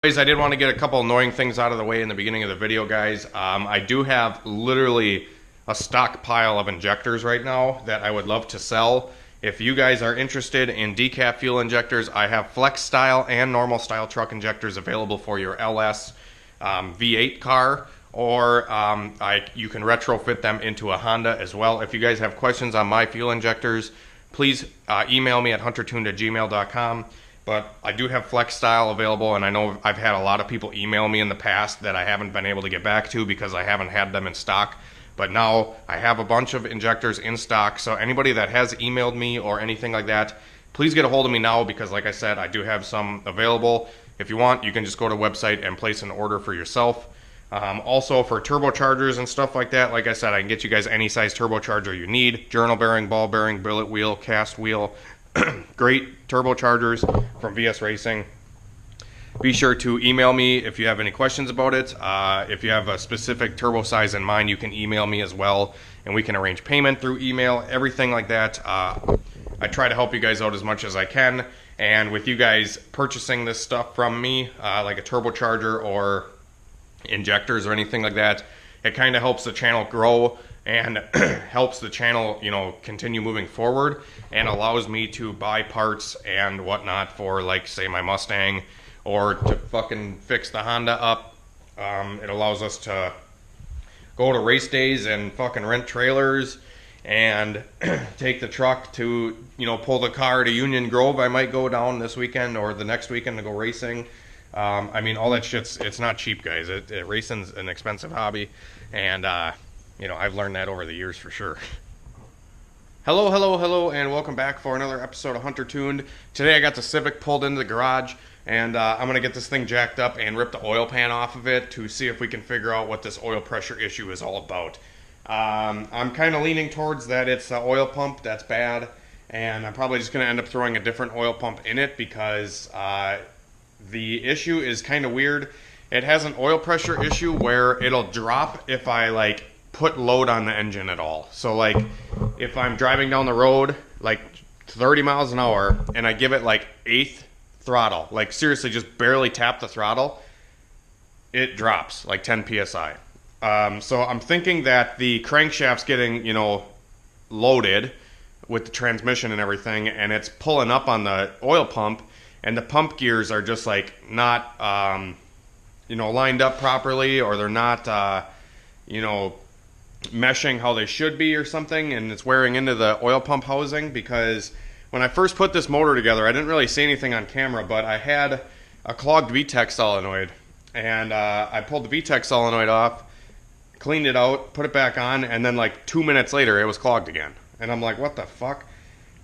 Anyways, I did want to get a couple annoying things out of the way in the beginning of the video, guys. I do have literally a stockpile of injectors right now that I would love to sell. If you guys are interested in decaf fuel injectors, I have flex style and normal style truck injectors available for your LS V8 car, or you can retrofit them into a Honda as well. If you guys have questions on my fuel injectors, please email me at huntertuned@gmail.com. But I do have flex style available, and I know I've had a lot of people email me in the past that I haven't been able to get back to because I haven't had them in stock. But now I have a bunch of injectors in stock, so anybody that has emailed me or anything like that, please get a hold of me now because, like I said, I do have some available. If you want, you can just go to the website and place an order for yourself. Also, for turbochargers and stuff like that, like I said, I can get you guys any size turbocharger you need. Journal bearing, ball bearing, billet wheel, cast wheel. Great turbochargers from VS Racing. Be sure to email me if you have any questions about it. If you have a specific turbo size in mind, you can email me as well, and we can arrange payment through email, everything like that. I try to help you guys out as much as I can, and with you guys purchasing this stuff from me, like a turbocharger or injectors or anything like that, it kind of helps the channel grow and helps the channel, continue moving forward, and allows me to buy parts and whatnot for, like, say, my Mustang, or to fucking fix the Honda up. It allows us to go to race days and fucking rent trailers and take the truck to, pull the car to Union Grove. I might go down this weekend or the next weekend to go racing. All that it's not cheap, guys. Racing's an expensive hobby, and I've learned that over the years for sure. Hello, and welcome back for another episode of Hunter Tuned. Today I got the Civic pulled into the garage, and I'm going to get this thing jacked up and rip the oil pan off of it to see if we can figure out what this oil pressure issue is all about. I'm kind of leaning towards that it's the oil pump that's bad, and I'm probably just going to end up throwing a different oil pump in it because the issue is kind of weird. It has an oil pressure issue where it'll drop if I put load on the engine at all. So if I'm driving down the road 30 miles an hour and I give it eighth throttle, seriously just barely tap the throttle, it drops 10 psi. So I'm thinking that the crankshaft's getting loaded with the transmission and everything, and it's pulling up on the oil pump, and the pump gears are just not lined up properly, or they're not meshing how they should be or something, and it's wearing into the oil pump housing. Because when I first put this motor together, I didn't really see anything on camera, but I had a clogged VTEC solenoid, and I pulled the VTEC solenoid off, cleaned it out, put it back on, and then 2 minutes later it was clogged again. And I'm like, what the fuck?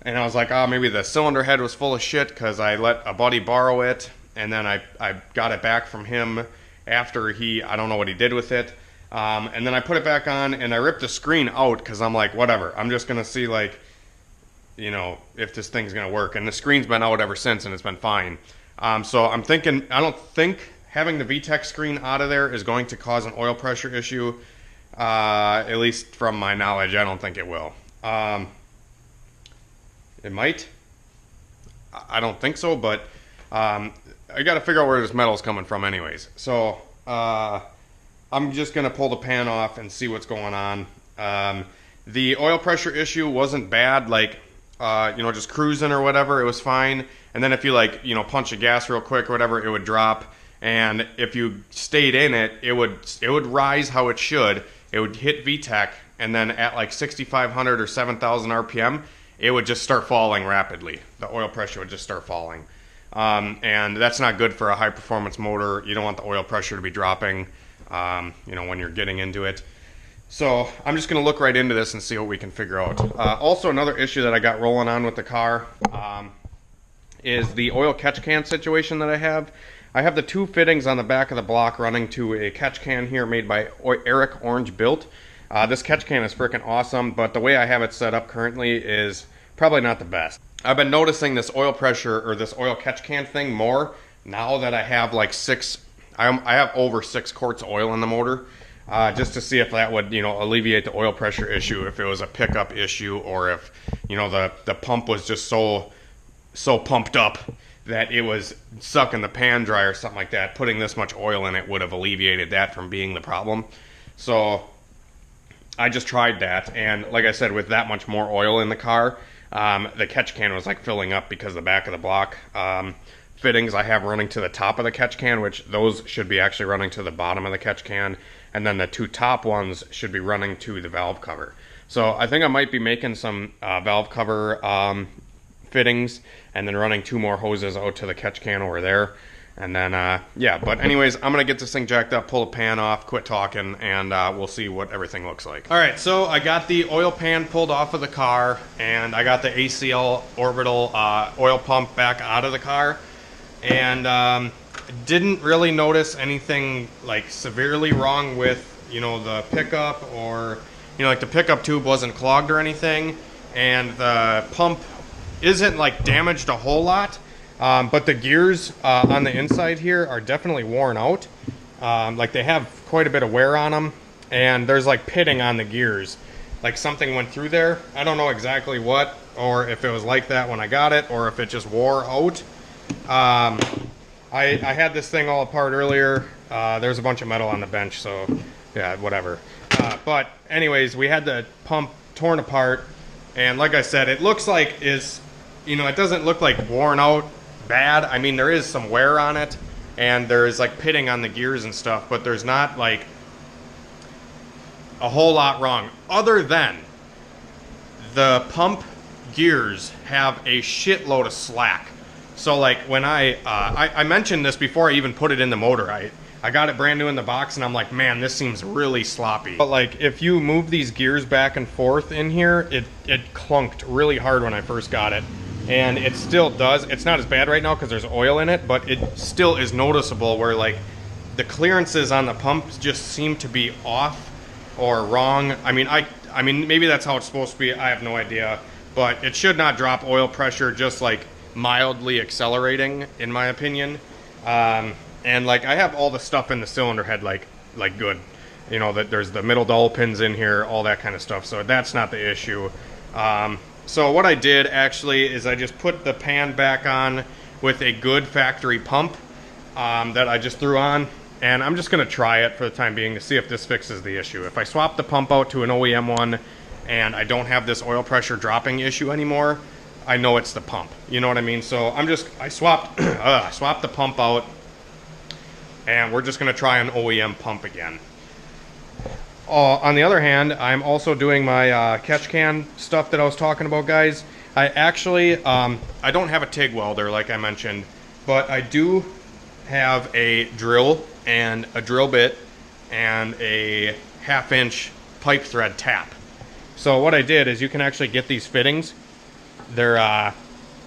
And I was like, maybe the cylinder head was full of shit because I let a buddy borrow it, and then I got it back from him after I don't know what he did with it. And then I put it back on, and I ripped the screen out because I'm like, whatever, I'm just going to see if this thing's going to work. And the screen's been out ever since, and it's been fine. So I'm thinking, I don't think having the VTEC screen out of there is going to cause an oil pressure issue. At least from my knowledge, I don't think it will. It might. I don't think so, but I got to figure out where this metal's coming from anyways. So I'm just going to pull the pan off and see what's going on. The oil pressure issue wasn't bad, just cruising or whatever, it was fine. And then if you punch a gas real quick or whatever, it would drop. And if you stayed in it, it would rise how it should. It would hit VTEC, and then at 6,500 or 7,000 RPM, it would just start falling rapidly. The oil pressure would just start falling. And that's not good for a high performance motor. You don't want the oil pressure to be dropping, when you're getting into it. So I'm just going to look right into this and see what we can figure out. Also, another issue that I got rolling on with the car is the oil catch can situation that I have. I have the two fittings on the back of the block running to a catch can here made by Eric Orange Built. This catch can is freaking awesome, but the way I have it set up currently is probably not the best. I've been noticing this oil pressure, or this oil catch can thing, more now that I have I have over 6 quarts of oil in the motor, just to see if that would, alleviate the oil pressure issue, if it was a pickup issue, or if, the pump was just so pumped up that it was sucking the pan dry or something like that. Putting this much oil in it would have alleviated that from being the problem. So I just tried that, and like I said, with that much more oil in the car, the catch can was like filling up because the back of the block fittings I have running to the top of the catch can, which those should be actually running to the bottom of the catch can, and then the two top ones should be running to the valve cover. So I think I might be making some valve cover fittings and then running two more hoses out to the catch can over there. And then, yeah, but anyways, I'm going to get this thing jacked up, pull the pan off, quit talking, and we'll see what everything looks like. All right, so I got the oil pan pulled off of the car, and I got the ACL orbital oil pump back out of the car, and didn't really notice anything, like, severely wrong with, you know, the pickup, or, you know, like, the pickup tube wasn't clogged or anything, and the pump isn't, like, damaged a whole lot. But the gears on the inside here are definitely worn out. Like, they have quite a bit of wear on them, and there's like pitting on the gears. Like something went through there. I don't know exactly what, or if it was like that when I got it, or if it just wore out. I had this thing all apart earlier. There's a bunch of metal on the bench, so yeah, whatever. But anyways, we had the pump torn apart, and like I said, it looks like you know, it doesn't look like worn out bad. I mean, there is some wear on it, and there is like pitting on the gears and stuff, but there's not like a whole lot wrong, other than the pump gears have a shitload of slack. So like when I mentioned this before I even put it in the motor, I got it brand new in the box, and I'm like, man, this seems really sloppy. But like, if you move these gears back and forth in here, it clunked really hard when I first got it. And it still does. It's not as bad right now because there's oil in it, but it still is noticeable where like the clearances on the pumps just seem to be off or wrong. I mean, maybe that's how it's supposed to be. I have no idea, but it should not drop oil pressure, just like mildly accelerating, in my opinion. And like, I have all the stuff in the cylinder head like good, you know, that there's the middle dowel pins in here, all that kind of stuff. So that's not the issue. So what I did actually is I just put the pan back on with a good factory pump that I just threw on, and I'm just going to try it for the time being to see if this fixes the issue. If I swap the pump out to an OEM one and I don't have this oil pressure dropping issue anymore, I know it's the pump. You know what I mean? So I swapped the pump out, and we're just going to try an OEM pump again. On the other hand, I'm also doing my catch can stuff that I was talking about, guys. I actually, I don't have a TIG welder like I mentioned, but I do have a drill and a drill bit and a 1/2-inch pipe thread tap. So what I did is, you can actually get these fittings. They're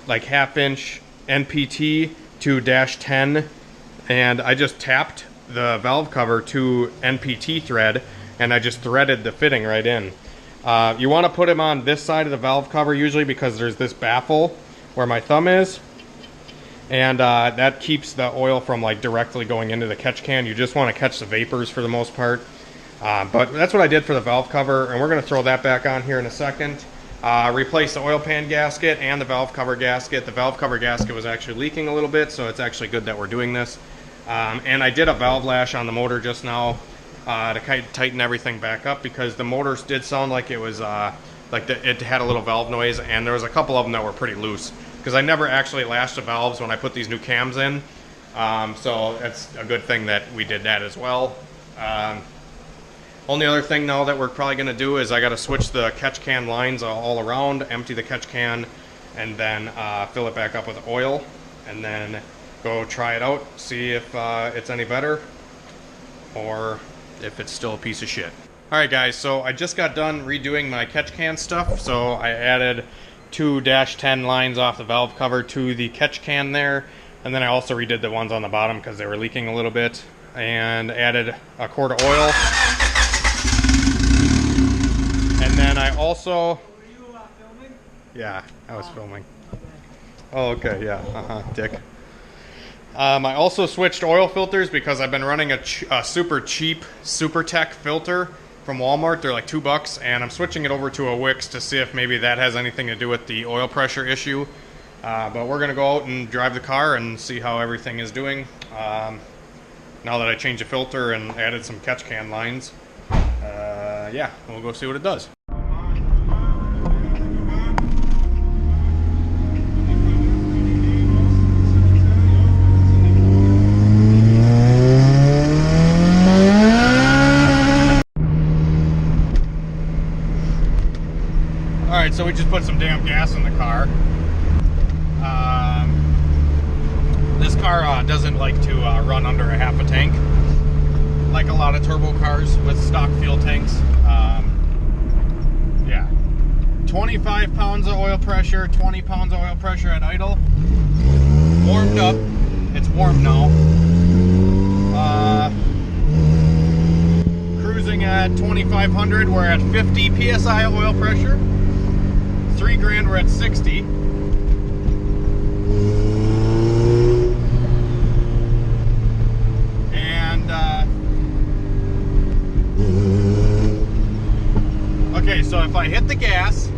like 1/2-inch NPT to -10, and I just tapped the valve cover to NPT thread, and I just threaded the fitting right in. You want to put them on this side of the valve cover usually, because there's this baffle where my thumb is, and that keeps the oil from like directly going into the catch can. You just want to catch the vapors for the most part. But that's what I did for the valve cover, and we're going to throw that back on here in a second. Replace the oil pan gasket and the valve cover gasket. The valve cover gasket was actually leaking a little bit, so it's actually good that we're doing this. And I did a valve lash on the motor just now to kind of tighten everything back up, because the motor did sound like it was it had a little valve noise, and there was a couple of them that were pretty loose, because I never actually lashed the valves when I put these new cams in. So it's a good thing that we did that as well. Only other thing now that we're probably going to do is I got to switch the catch can lines all around, empty the catch can, and then fill it back up with oil, and then go try it out, see if it's any better or if it's still a piece of shit. Alright guys, so I just got done redoing my catch can stuff. So I added 2 -10 lines off the valve cover to the catch can there, and then I also redid the ones on the bottom because they were leaking a little bit, and added a quart of oil. And then I also... Were you filming? Yeah, I was filming. Oh, okay, yeah, dick. I also switched oil filters because I've been running a super cheap Super Tech filter from Walmart. They're like $2, and I'm switching it over to a Wix to see if maybe that has anything to do with the oil pressure issue. But we're gonna go out and drive the car and see how everything is doing. Now that I changed the filter and added some catch can lines, yeah, we'll go see what it does. Alright, so we just put some damn gas in the car. This car doesn't like to run under a half a tank, like a lot of turbo cars with stock fuel tanks. Yeah, 25 pounds of oil pressure, 20 pounds of oil pressure at idle. Warmed up. It's warm now. Cruising at 2,500. We're at 50 psi oil pressure. 3 grand. We're at 60. Okay, so if I hit the gas,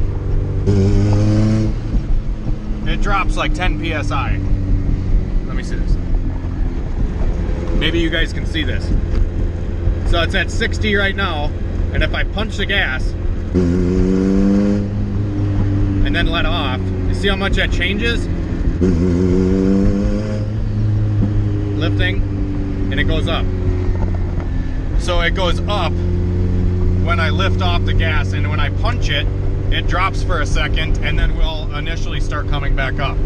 it drops like 10 psi. Let me see this. Maybe you guys can see this. So it's at 60 right now, and if I punch the gas and then let off, you see how much that changes? Lifting, and it goes up. So it goes up when I lift off the gas, and when I punch it, it drops for a second and then will initially start coming back up.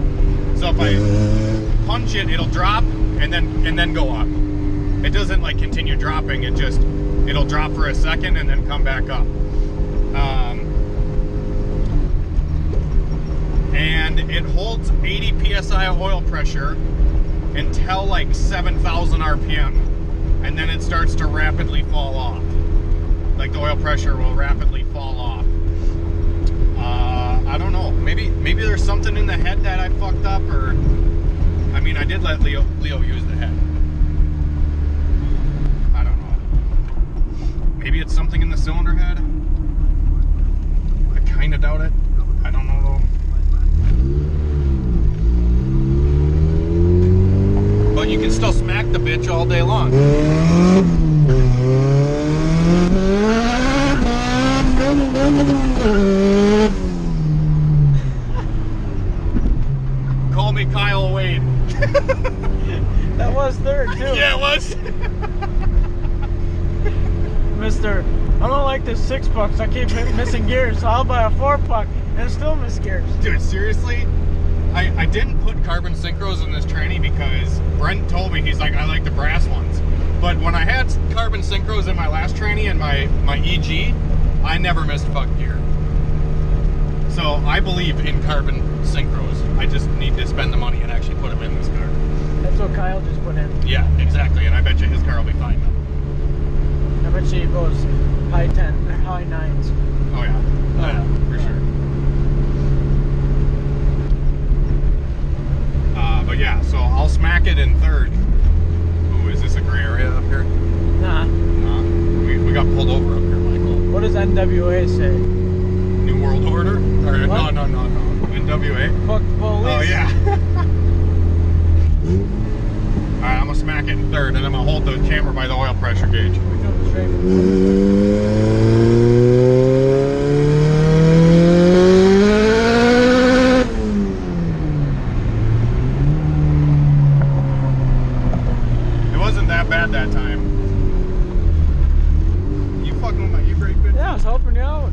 So if I punch it, it'll drop and then go up. It doesn't like continue dropping, it'll drop for a second and then come back up. And it holds 80 psi oil pressure until like 7,000 RPM, and then it starts to rapidly fall off. Like the oil pressure will rapidly fall off. I don't know. Maybe there's something in the head that I fucked up, or I mean, I did let Leo use the head. I don't know. Maybe it's something in the cylinder head. I kind of doubt it. I don't know though. But you can still smack the bitch all day long. Call me Kyle Wade. That was third too. Yeah, it was. Mister, I don't like this 6-puck, so I keep missing gears, so I'll buy a 4-puck and still miss gears. Dude, seriously? I didn't put carbon synchros in this tranny because Brent told me, he's like, I like the brass ones. But when I had carbon synchros in my last tranny and my EG, I never missed fuck gear. So I believe in carbon synchros. I just need to spend the money and actually put them in this car. That's what Kyle just put in. Yeah, exactly. And I bet you his car will be fine now. I bet you it goes high 10, high 9s. Oh yeah. Oh yeah, for sure. But yeah, so I'll smack it in third. Ooh, is this a gray area up here? Nah. We got pulled over up here, Michael. What does NWA say? New World Order? Or what? No. NWA? Fuck the police. Oh yeah. Alright, I'm gonna smack it in third, and I'm gonna hold the camera by the oil pressure gauge. We're going straight. Bad that time. You fucking with my e-brake, bitch? Yeah, I was helping you out.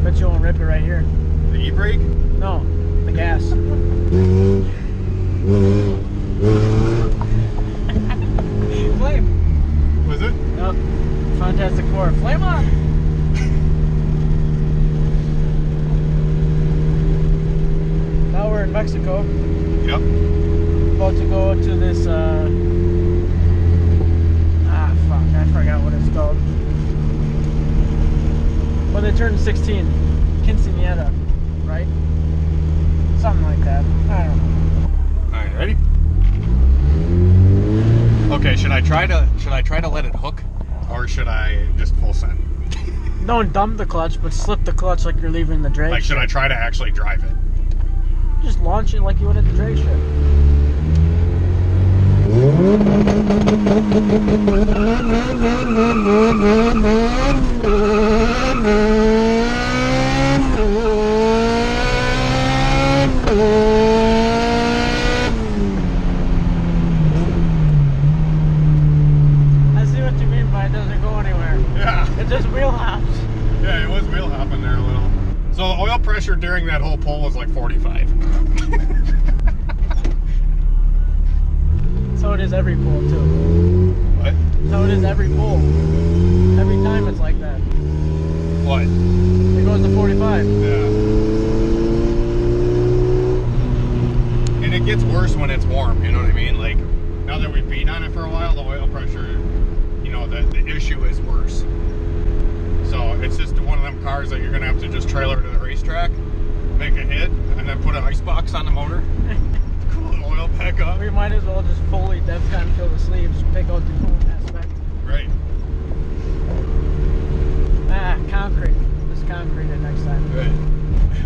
Bet you won't rip it right here. The e-brake? No, the gas. Flame. Was it? Yep. Fantastic Four. Flame on. Now we're in Mexico. Yep. About to go to this, fuck, I forgot what it's called. When they turn 16. Quinceañera, right? Something like that. I don't know. Alright, ready? Okay, should I try to let it hook? Or should I just full send? Don't dump the clutch, but slip the clutch like you're leaving the drag Like, should I strip. try to actually drive it? Just launch it like you would at the drag strip. I see what you mean by it doesn't go anywhere. Yeah. It just wheel hops. Yeah, it was wheel hopping there a little. So the oil pressure during that whole pull was like 45. So it is every pull too. What? So it is every pull. Every time it's like that. What? It goes to 45. Yeah. And it gets worse when it's warm, you know what I mean? Like, now that we've been on it for a while, the oil pressure, you know, the issue is worse. So it's just one of them cars that you're going to have to just trailer to the racetrack, make a hit, and then put an ice box on the motor, cool the oil back up. We might as well just fully DEFCON fill the sleeves, take out the coolant aspect. Right. Ah, concrete. Just concrete it next time. Right.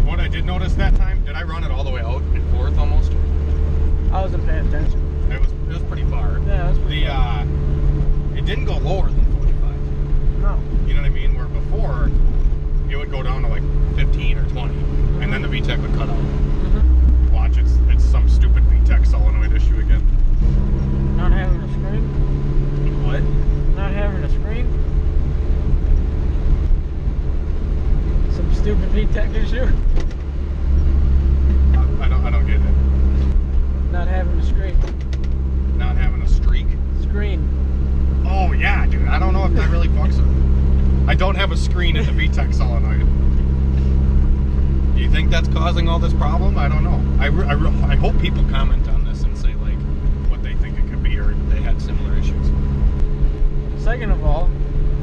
What I did notice that time, did I run it all the way out in fourth almost? I wasn't paying attention. It was pretty far. Yeah, it was pretty far. It didn't go lower than 45. No. You know what I mean? Where before, it would go down to like 15 or 20, and then the VTEC would cut out. Mm-hmm. Watch, it's some stupid VTEC solenoid issue again. Not having a screen? What? Not having a screen? Some stupid VTEC issue? I don't get it. Not having a screen. Not having a streak. Screen. Oh yeah, dude. I don't know if that really fucks it. I don't have a screen in the VTEC solenoid. Do you think that's causing all this problem? I don't know. I hope people comment on this and say like what they think it could be, or if they had similar issues. Second of all,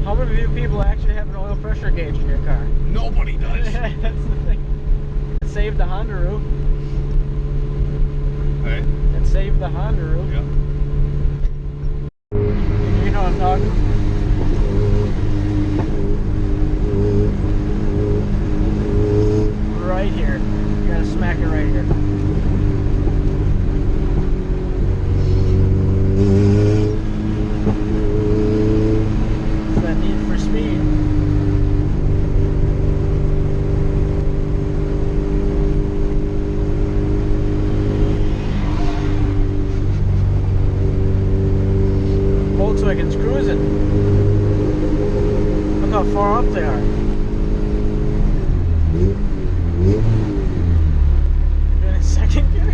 how many of you people actually have an oil pressure gauge in your car? Nobody does. That's the thing. It saved the Hondaroo. Hey? It saved the Hondaroo. Yeah. You know what I'm talking about? Right here. You gotta smack it right here. It's that need for speed. Volkswagen's cruising. Look how far up they are. Doing a second gear.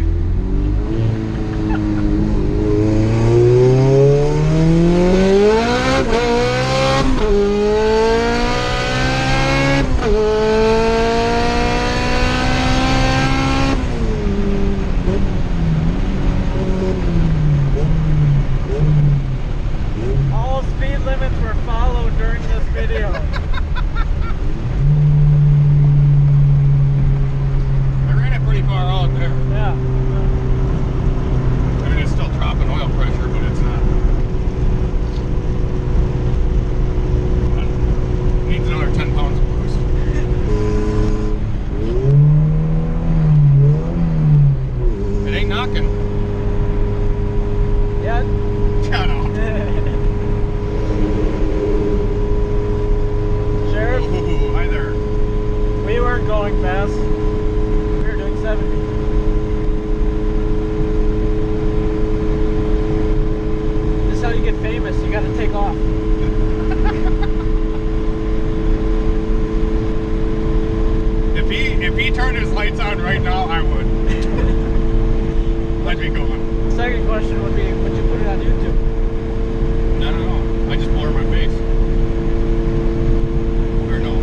All speed limits were followed during this video. I ran it pretty far out there. Yeah. I mean, it's still dropping oil pressure, but it's not. It needs another 10 pounds of boost. It ain't knocking. Yeah. Shut up. Sheriff, Ooh, hi there. we weren't going fast. We were doing 70. This is how you get famous. You gotta take off. If he turned his lights on right now, I would. I'd be going. The second question would be, would you put it on YouTube? I don't know. I just blur my face. Or no.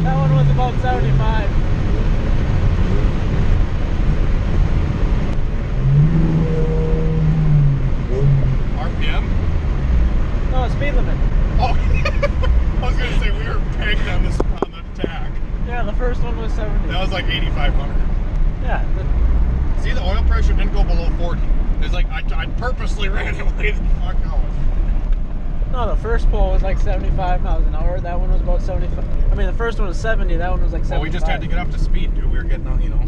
That one was about 75. baked on the tack. Yeah, the first one was 70. That was like 8,500. Yeah. See, the oil pressure didn't go below 40. It's like I purposely ran it way the fuck out. No, the first pull was like 75 miles an hour. That one was about 75. I mean, the first one was 70. That one was like 75. Well, we just had to get up to speed, dude. We were getting on, you know.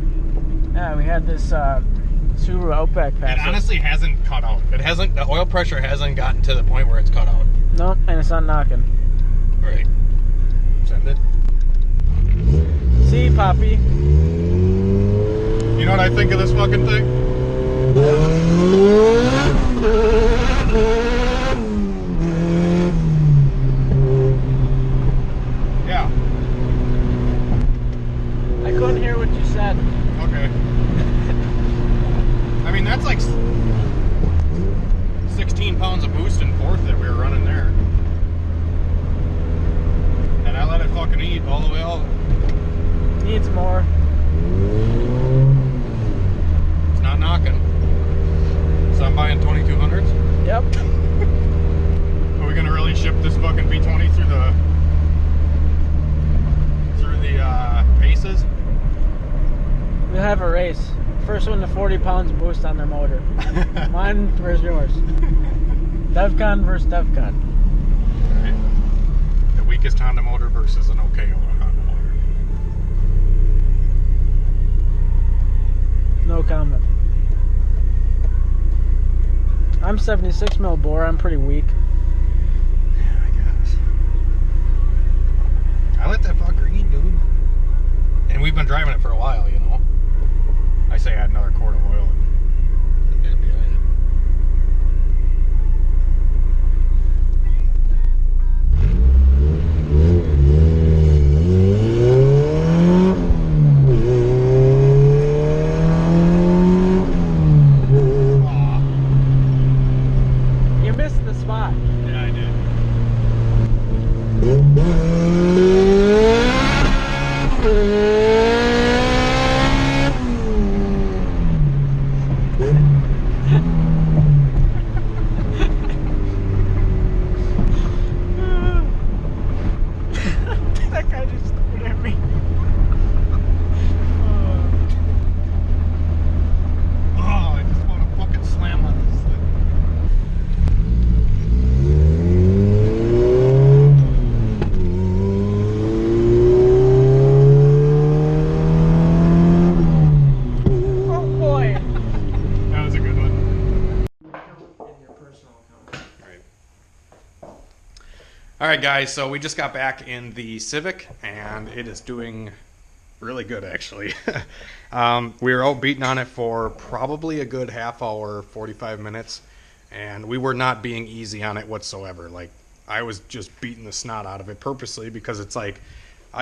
Yeah, we had this Subaru Outback pass. It honestly hasn't cut out. It hasn't. The oil pressure hasn't gotten to the point where it's cut out. Nope, and it's not knocking. Right. Send it. See, Poppy. You know what I think of this fucking thing? Yeah. I couldn't hear what you said. Okay. I mean, that's like 16 pounds of boost in fourth that we were running there. And I let it fucking eat all the way out. Needs more. It's not knocking. So I'm buying 2200s? Yep. Are we gonna really ship this fucking V20 through the paces? We'll have a race. First one to 40 pounds of boost on their motor. Mine versus yours. DevCon versus DevCon. Right. The weakest Honda motor versus an okay Honda motor. No comment. I'm 76 mil bore. I'm pretty weak. Yeah, I guess. I let that fucker eat, dude. And we've been driving it for a while, you know. I say add another quart of oil and it'd be all right. You missed the spot. Yeah, I did. That guy just threw it at me. Oh, I just want to fucking slam on this thing. Oh boy. That was a good one. All right, guys, so we just got back in the Civic, and it is doing really good, actually. We were out beating on it for probably a good half hour, 45 minutes, and we were not being easy on it whatsoever. Like, I was just beating the snot out of it purposely because it's like,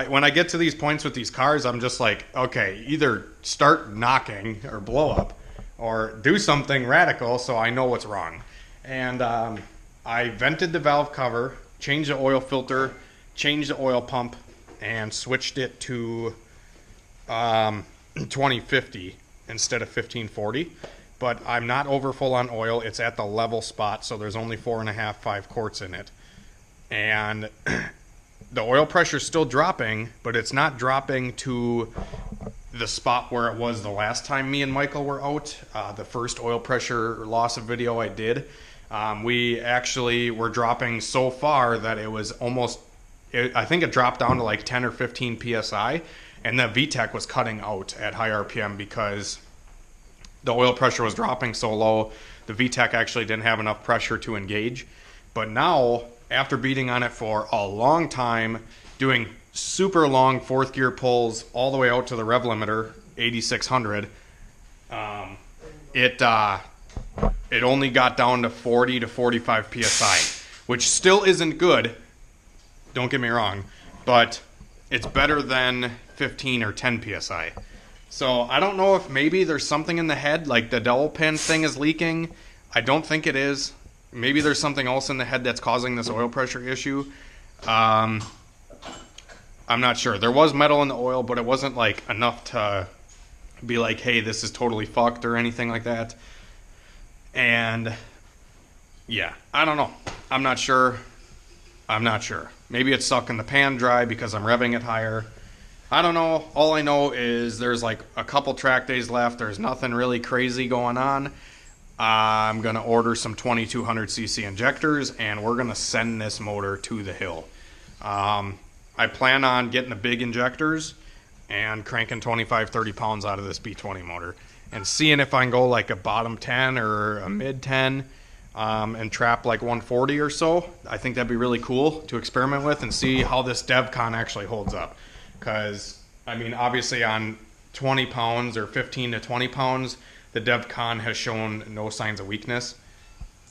when I get to these points with these cars, I'm just like, okay, either start knocking or blow up or do something radical so I know what's wrong. And I vented the valve cover, changed the oil filter, changed the oil pump, and switched it to 2050 instead of 1540. But I'm not over full on oil. It's at the level spot, so there's only 5 quarts in it. And the oil pressure is still dropping, but it's not dropping to the spot where it was the last time me and Michael were out. The first oil pressure loss of video I did. We actually were dropping so far that it was almost, I think it dropped down to like 10 or 15 PSI, and the VTEC was cutting out at high RPM because the oil pressure was dropping so low. The VTEC actually didn't have enough pressure to engage. But now, after beating on it for a long time, doing super long fourth gear pulls all the way out to the rev limiter, 8600, it only got down to 40 to 45 PSI, which still isn't good, don't get me wrong, but it's better than 15 or 10 PSI. So I don't know if maybe there's something in the head, like the dowel pin thing is leaking. I don't think it is. Maybe there's something else in the head that's causing this oil pressure issue. I'm not sure. There was metal in the oil, but it wasn't like enough to be like, hey, this is totally fucked or anything like that. And yeah, I don't know. I'm not sure. I'm not sure. Maybe it's sucking the pan dry because I'm revving it higher. I don't know. All I know is there's like a couple track days left. There's nothing really crazy going on. I'm going to order some 2200cc injectors, and we're going to send this motor to the hill. I plan on getting the big injectors and cranking 25, 30 pounds out of this B20 motor and seeing if I can go like a bottom 10 or a mid 10 and trap like 140 or so. I think that'd be really cool to experiment with and see how this DevCon actually holds up. Because, I mean, obviously on 20 pounds or 15 to 20 pounds, the DevCon has shown no signs of weakness.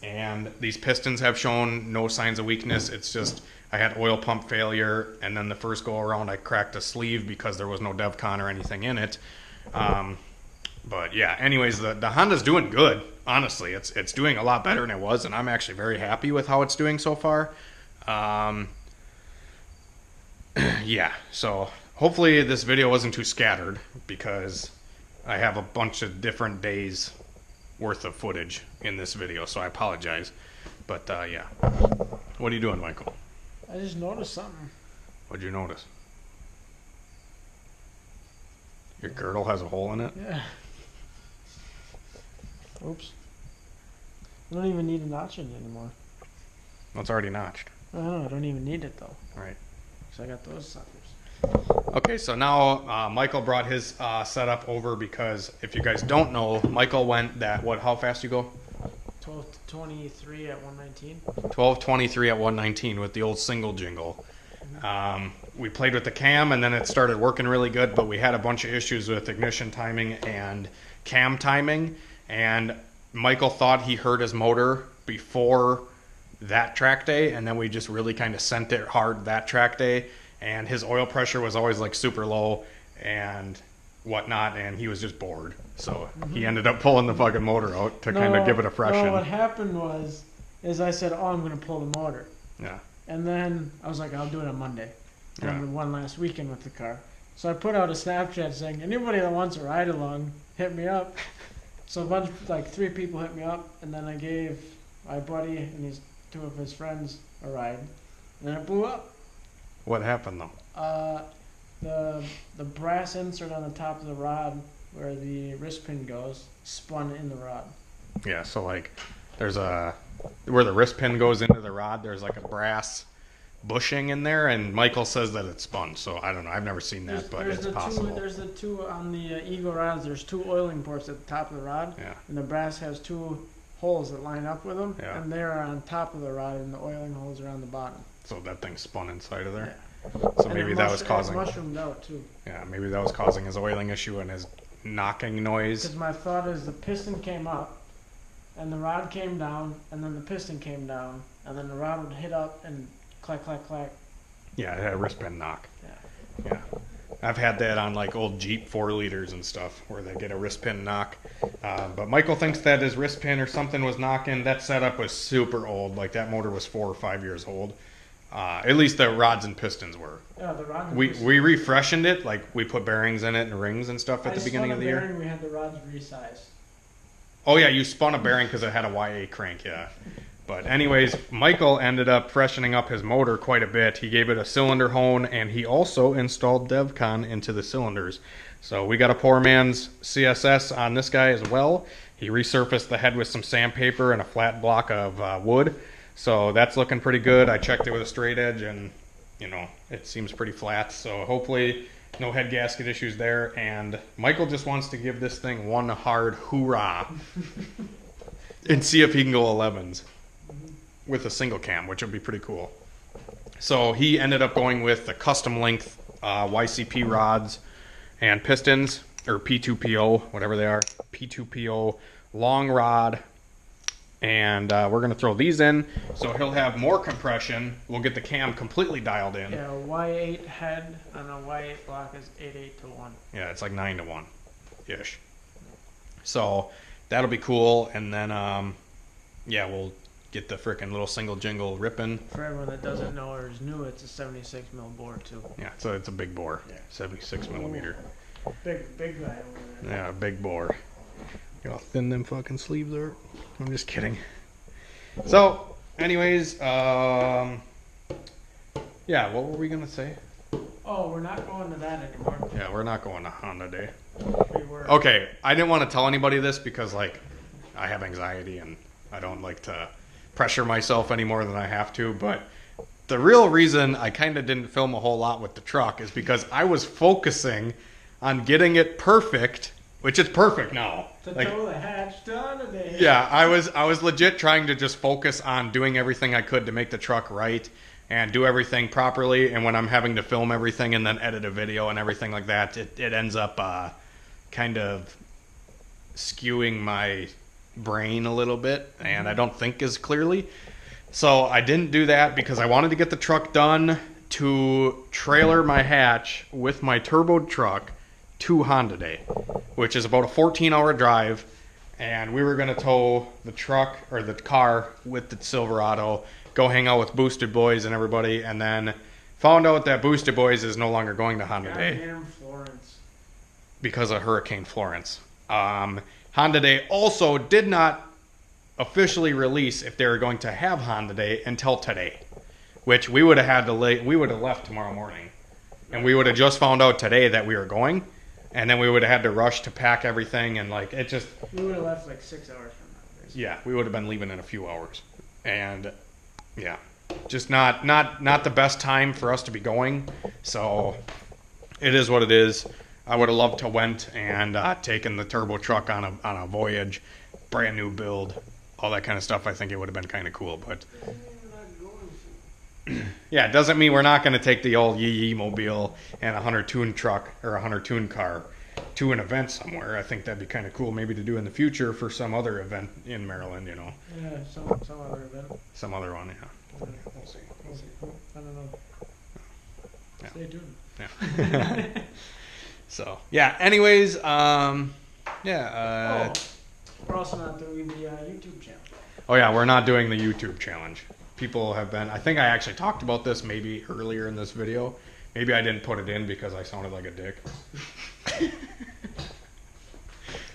And these pistons have shown no signs of weakness. It's just I had oil pump failure, and then the first go around I cracked a sleeve because there was no DevCon or anything in it. But yeah, anyways, the Honda's doing good. Honestly, it's doing a lot better than it was, and I'm actually very happy with how it's doing so far. Yeah, so hopefully this video wasn't too scattered because I have a bunch of different days worth of footage in this video, so I apologize. But yeah, what are you doing, Michael? I just noticed something. What'd you notice? Your girdle has a hole in it? Yeah. Oops. I don't even need a notch in it anymore. It's already notched. I don't even need it though. Right. So I got those suckers. Okay, so now Michael brought his setup over because if you guys don't know, Michael went how fast you go? 12:23 at 119. 12:23 at 119 with the old single jingle. We played with the cam and then it started working really good, but we had a bunch of issues with ignition timing and cam timing, and Michael thought he heard his motor before that track day, and then we just really kind of sent it hard that track day, and his oil pressure was always like super low and whatnot, and he was just bored, so he ended up pulling the fucking motor out to kind of give it a freshen. No, what happened is I said, oh, I'm going to pull the motor. Yeah. And then I was like, I'll do it on Monday. Yeah. And one last weekend with the car. So I put out a Snapchat saying, anybody that wants a ride along, hit me up. So a bunch, like 3 people hit me up, and then I gave my buddy and 2 of his friends a ride. And then it blew up. What happened though? The brass insert on the top of the rod where the wrist pin goes spun in the rod. Yeah, so like there's where the wrist pin goes into the rod, there's like a brass bushing in there, and Michael says that it's spun, so I don't know, I've never seen that, but it's possible. There's the 2 on the Eagle rods, there's 2 oiling ports at the top of the rod, yeah, and the brass has 2 holes that line up with them, yeah, and they're on top of the rod, and the oiling holes are on the bottom. So that thing spun inside of there. Yeah. So and maybe that was causing. Mushroomed out too. Yeah, maybe that was causing his oiling issue and his knocking noise. Because my thought is the piston came up, and the rod came down, and then the piston came down, and then the rod would hit up and clack, clack, clack. Yeah, it had a wrist pin knock. Yeah. Yeah. I've had that on like old Jeep 4 liters and stuff where they get a wrist pin knock. But Michael thinks that his wrist pin or something was knocking. That setup was super old. Like that motor was 4 or 5 years old. At least the rods and pistons were. Yeah, the rod and we refreshened it. Like we put bearings in it and rings and stuff at the beginning of the year. We had the rods resized. Oh yeah, you spun a bearing because it had a YA crank. Yeah. But anyways, Michael ended up freshening up his motor quite a bit. He gave it a cylinder hone, and he also installed DevCon into the cylinders. So we got a poor man's CSS on this guy as well. He resurfaced the head with some sandpaper and a flat block of wood. So that's looking pretty good. I checked it with a straight edge, and you know, it seems pretty flat. So hopefully no head gasket issues there. And Michael just wants to give this thing one hard hoorah and see if he can go 11s. With a single cam, which would be pretty cool. So he ended up going with the custom length YCP rods and pistons, or P2PO, whatever they are, P2PO long rod, and we're going to throw these in, so he'll have more compression. We'll get the cam completely dialed in. Yeah, a Y8 head on a Y8 block is 8/8 to 1. Yeah, it's like 9 to 1 ish. So that'll be cool, and then yeah, we'll get the frickin' little single jingle ripping. For everyone that doesn't know or is new, it's a 76 mil bore too. Yeah, so it's a big bore, yeah. 76 millimeter. Big guy over there. Yeah, big bore. You know how thin them fucking sleeves are? I'm just kidding. So, anyways, Yeah, what were we gonna say? Oh, we're not going to that anymore. Yeah, we're not going to Honda Day. We were. Okay, I didn't want to tell anybody this because, like, I have anxiety and I don't like to pressure myself any more than I have to, but the real reason I kind of didn't film a whole lot with the truck is because I was focusing on getting it perfect, which is perfect now. To Like, tow the hatch done today. yeah, I was legit trying to just focus on doing everything I could to make the truck right and do everything properly. And when I'm having to film everything and then edit a video and everything like that, it ends up kind of skewing my brain a little bit, and I don't think as clearly. So I didn't do that because I wanted to get the truck done to trailer my hatch with my turbo truck to Honda Day, which is about a 14-hour drive. And we were going to tow the truck or the car with the Silverado, go hang out with Boosted Boys and everybody, and then found out that Boosted Boys is no longer going to Honda Day Goddamn Florence. because of Hurricane Florence. Honda Day also did not officially release if they were going to have Honda Day until today, which we would have had to we would have left tomorrow morning, and we would have just found out today that we were going, and then we would have had to rush to pack everything, and like it just. We would have left like 6 hours from now. Basically. Yeah, we would have been leaving in a few hours, and yeah, just not the best time for us to be going. So it is what it is. I would have loved to went and taken the turbo truck on a voyage, brand new build, all that kind of stuff. I think it would have been kind of cool, but yeah, it doesn't mean we're not going to take the old Yee mobile and a Hunter Tune truck or a Hunter Tune car to an event somewhere. I think that'd be kind of cool, maybe to do in the future for some other event in Maryland. You know, Yeah, some other event. some other one. Yeah, we'll see. I don't know. Yeah. Stay tuned. Yeah. So yeah. Anyways, yeah. We're also not doing the YouTube channel. Oh yeah, we're not doing the YouTube challenge. People have been. I think I actually talked about this maybe earlier in this video. Maybe I didn't put it in because I sounded like a dick.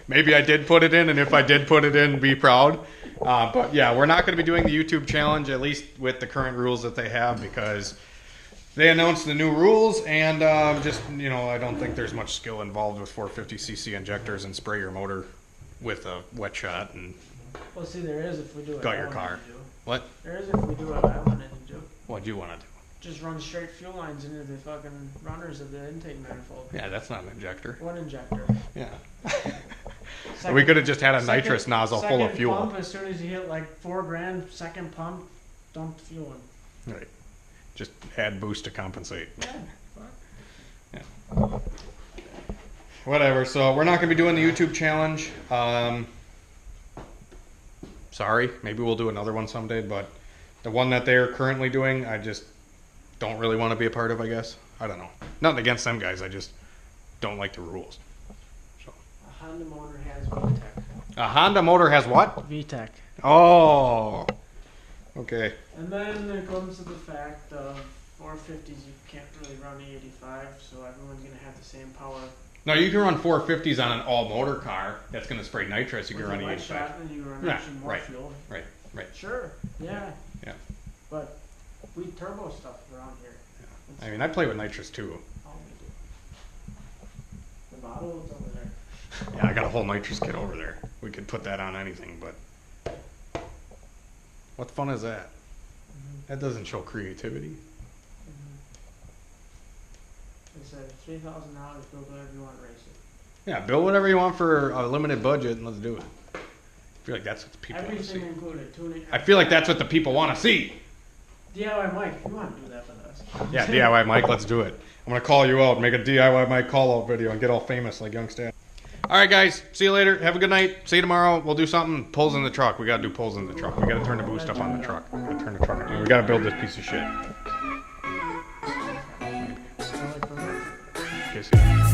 Maybe I did put it in, and if I did put it in, be proud. But yeah, we're not going to be doing the YouTube challenge, at least with the current rules that they have, because they announced the new rules, and just, you know, I don't think there's much skill involved with 450cc injectors and spray your motor with a wet shot and Well, see, there is if we do it. gut your car. What? There is if we do what I wanted to do. What'd you want to do? Just run straight fuel lines into the fucking runners of the intake manifold. Yeah, that's not an injector. One injector. Yeah. Second, We could have just had a nitrous nozzle full of second fuel. Pump, as soon as you hit like 4 grand, second pump, dump the fuel in. Right. Just add boost to compensate. Yeah. Yeah. Whatever. So we're not going to be doing the YouTube challenge. Sorry. Maybe we'll do another one someday. But the one that they're currently doing, I just don't really want to be a part of, I guess. I don't know. Nothing against them guys. I just don't like the rules. So. A Honda motor has VTEC. A Honda motor has what? VTEC. Oh. Okay. And then it comes to the fact of 450s, you can't really run E85, so everyone's going to have the same power. No, you can run 450s on an all-motor car that's going to spray nitrous. You can With run a light E85. shot, and you run Yeah, actually more right. fuel. Right. Right. Sure, yeah. Yeah. But we turbo stuff around here. Yeah. I mean, I play with nitrous too. All we do. The bottle is over there. Yeah, I got a whole nitrous kit over there. We could put that on anything, but what fun is that? That doesn't show creativity. They said $3,000, build whatever you want, race it. Yeah, build whatever you want for a limited budget and let's do it. I feel like that's what the people want to see. Everything included. Tuning. I feel like that's what the people want to see. DIY Mike, if you want to do that with us. Yeah, DIY Mike, let's do it. I'm going to call you out, make a DIY Mike call out video and get all famous like Youngstad. All right, guys. See you later. Have a good night. See you tomorrow. We'll do something. Pulls in the truck. We got to do pulls in the truck. We got to turn the boost up on the truck. We got to turn the truck on. We got to build this piece of shit. Okay, see you.